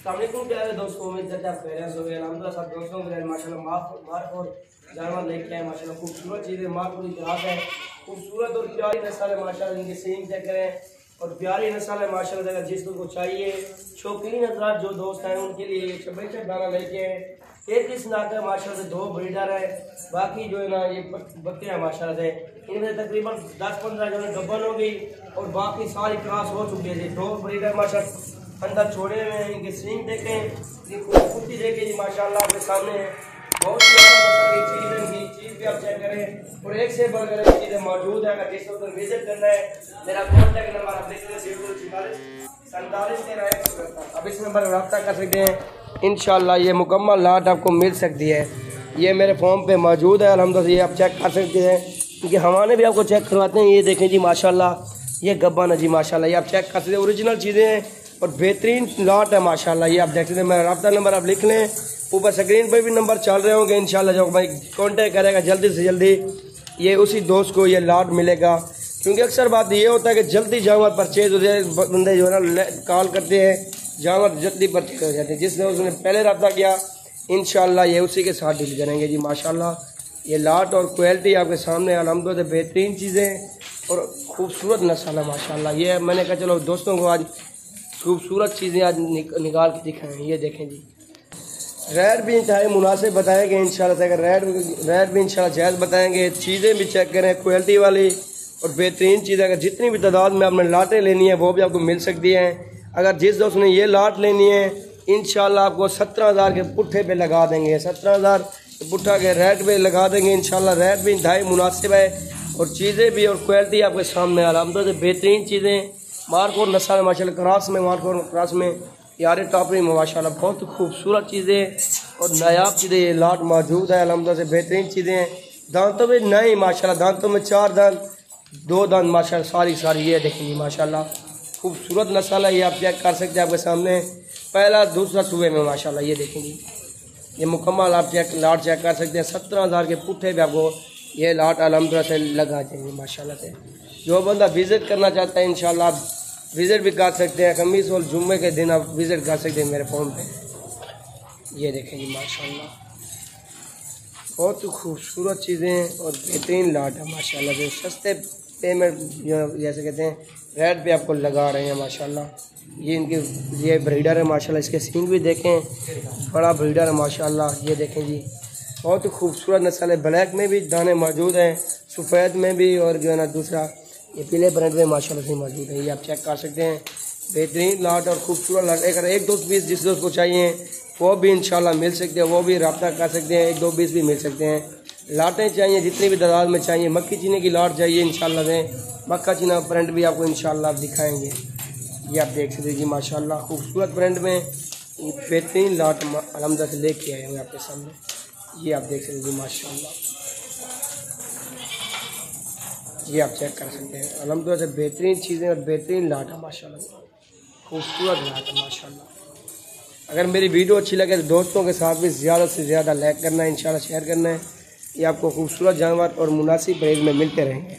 अस्सलामुअलैकुम प्यारे दोस्तों, उम्मीद करते हैं आप खैरियत से होंगे। अल्हम्दुलिल्लाह सब दोस्तों को माशाल्लाह मार्क और जानवर लेके आए। माशाल्लाह खूबसूरत चीज़ें, मार्क पूरी ग्रास है, खूबसूरत और प्यारी नस्ल है माशाल्लाह। इनके सींग चेक करें और प्यारी नस्ल है माशाल्लाह। अगर जिसको चाहिए शौकीन हजरात जो दोस्त हैं उनके लिए बेहतर दाना लेके आए। एक इस नाक है माशाल्लाह से, 2 ब्रीडर है, बाकी जो है ना ये बच्चे हैं माशाल्लाह से। इनमें तकरीबन 10-15 जो है गब्बन हो गई और बाकी सारी क्रॉस हो चुकी है। 2 ब्रीडर माशाल्लाह अंदर छोड़े हुए हैं। इनके सींग देखें, इनकी खूबसूरती देखें जी माशाल्लाह आपके सामने है। बहुत ही चीज़ है, इनकी चीज़ भी आप चेक करें और एक से बढ़कर एक चीज़ें मौजूद है। अगर जिसको उधर विजिट करना है, मेरा कॉन्टैक्ट नंबर आप देख लें 47 अब इस नंबर पर रब्ता कर सकते हैं। इंशाल्लाह ये मुकम्मल लाट आपको मिल सकती है। ये मेरे फॉर्म पे मौजूद है अल्हम्दुलिल्लाह, ये आप चेक कर सकते हैं क्योंकि हमारे भी आपको चेक करवाते हैं। ये देखें जी माशाल्लाह, ये गब्बन है जी माशाल्लाह, ये आप चेक कर सकते हैं। ओरिजिनल चीज़ें हैं और बेहतरीन लॉट है माशाल्लाह। ये आप देख सकते हैं। मेरा रब्ता नंबर आप लिख लें, ऊपर स्क्रीन पर भी नंबर चल रहे होंगे। इंशाल्लाह जो भाई कांटेक्ट करेगा जल्दी से जल्दी ये उसी दोस्त को ये लॉट मिलेगा। क्योंकि अक्सर बात ये होता है कि जल्दी जानवर परचेज हो जाए, बंदे जो है ना कॉल करते हैं, जानवर जल्दी परचेज हो जाते हैं। जिसने उसने पहले रब्ता किया इंशाल्लाह ये उसी के साथ डील करेंगे जी माशाल्लाह। ये लॉट और क्वालिटी आपके सामने अल्हम्दुलिल्लाह बेहतरीन चीज़ें और खूबसूरत नस्ल है माशाल्लाह। ये मैंने कहा चलो दोस्तों को आज खूबसूरत चीज़ें आज निकाल के दिखाएं। ये देखें जी, रेट भी इंतहाई मुनासिब बताएंगे इंशाल्लाह से। अगर रेट भी इंशाल्लाह जायज़ बताएंगे। चीज़ें भी चेक करें, क्वालिटी वाली और बेहतरीन चीज़ें। अगर जितनी भी तादाद में आपने लाटें लेनी है वो भी आपको मिल सकती हैं। अगर जिस दोस्त ने ये लाट लेनी है इंशाल्लाह आपको 17,000 के पुट्ठे पे लगा देंगे। 17,000 पुट्ठा के रेट पे लगा देंगे इंशाल्लाह। रेट भी इंतहाई मुनासिब है और चीज़ें भी और क्वालिटी आपके सामने अल्हम्दुलिल्लाह बेहतरीन चीज़ें। मार्क और नस्ल माशाल्लाह क्रॉस में, मार्क और क्रॉस में यार टॉपरी में माशाल्लाह बहुत खूबसूरत चीज़ें और नायाब चीज़ें ये लाट मौजूद है अल्हम्दुलिल्लाह से। बेहतरीन चीज़ें, दांतों में नहीं माशाल्लाह, दांतों में 4 दांत, 2 दांत माशाल्लाह सारी ये देखेंगे माशाल्लाह खूबसूरत नस्ल है। ये आप चेक कर सकते हैं आपके सामने, पहला दूसरा सुबह में माशाल्लाह। ये देखेंगे, ये मुकम्मल आप लाट चेक कर सकते हैं। 17,000 के पुट्ठे पे आपको ये लाट अल्हम्दुलिल्लाह से लगा देंगे माशाल्लाह से। जो बंदा विज़िट करना चाहता है इंशाल्लाह आप विज़िट भी कर सकते हैं। खमीस और जुम्मे के दिन आप विज़िट कर सकते हैं मेरे फ़ोन पे। ये देखेंगे माशाल्लाह बहुत खूबसूरत चीज़ें और बेहतरीन लाट है माशाल्लाह से। सस्ते पेमेंट जैसे कहते हैं रेट पे आपको लगा रहे हैं माशाल्लाह। ये इनके ये ब्रीडर है माशाल्लाह। इसके सींग भी देखें, बड़ा ब्रीडर है माशाल्लाह। ये देखें जी बहुत ही खूबसूरत नस्ल है। ब्लैक में भी दाने मौजूद हैं, सफ़ेद में भी और जो है ना दूसरा ये पीले ब्रांड में माशाल्लाह से मौजूद है। ये आप चेक कर सकते हैं। बेहतरीन लाट और खूबसूरत लाट। अगर 1-2 पीस जिस दोस्त को चाहिए वो भी इंशाल्लाह मिल सकते हैं, वो भी रब्ता कर सकते हैं। 1-2 पीस भी मिल सकते हैं। लाटें चाहिए जितनी भी तादाद में चाहिए। मक्खी चीनी की लाट चाहिए इंशाल्लाह से, मक्का चीना प्रिंट भी आपको इंशाल्लाह दिखाएंगे। ये आप देख सकते जी माशाल्लाह खूबसूरत प्रिंट में बेहतरीन लाट अल्हम्दुलिल्लाह से लेके आए हैं आपके सामने। ये आप देख सकते जी माशाल्लाह, ये आप चेक कर सकते हैं अल्हम्दुलिल्लाह से बेहतरीन चीज़ें और बेहतरीन लाट है माशाल्लाह, खूबसूरत लाट है माशाल्लाह। अगर मेरी वीडियो अच्छी लगे तो दोस्तों के साथ भी ज़्यादा से ज़्यादा लाइक करना है, इंशाल्लाह शेयर करना है। ये आपको खूबसूरत जानवर और मुनासिब रेट में मिलते रहेंगे।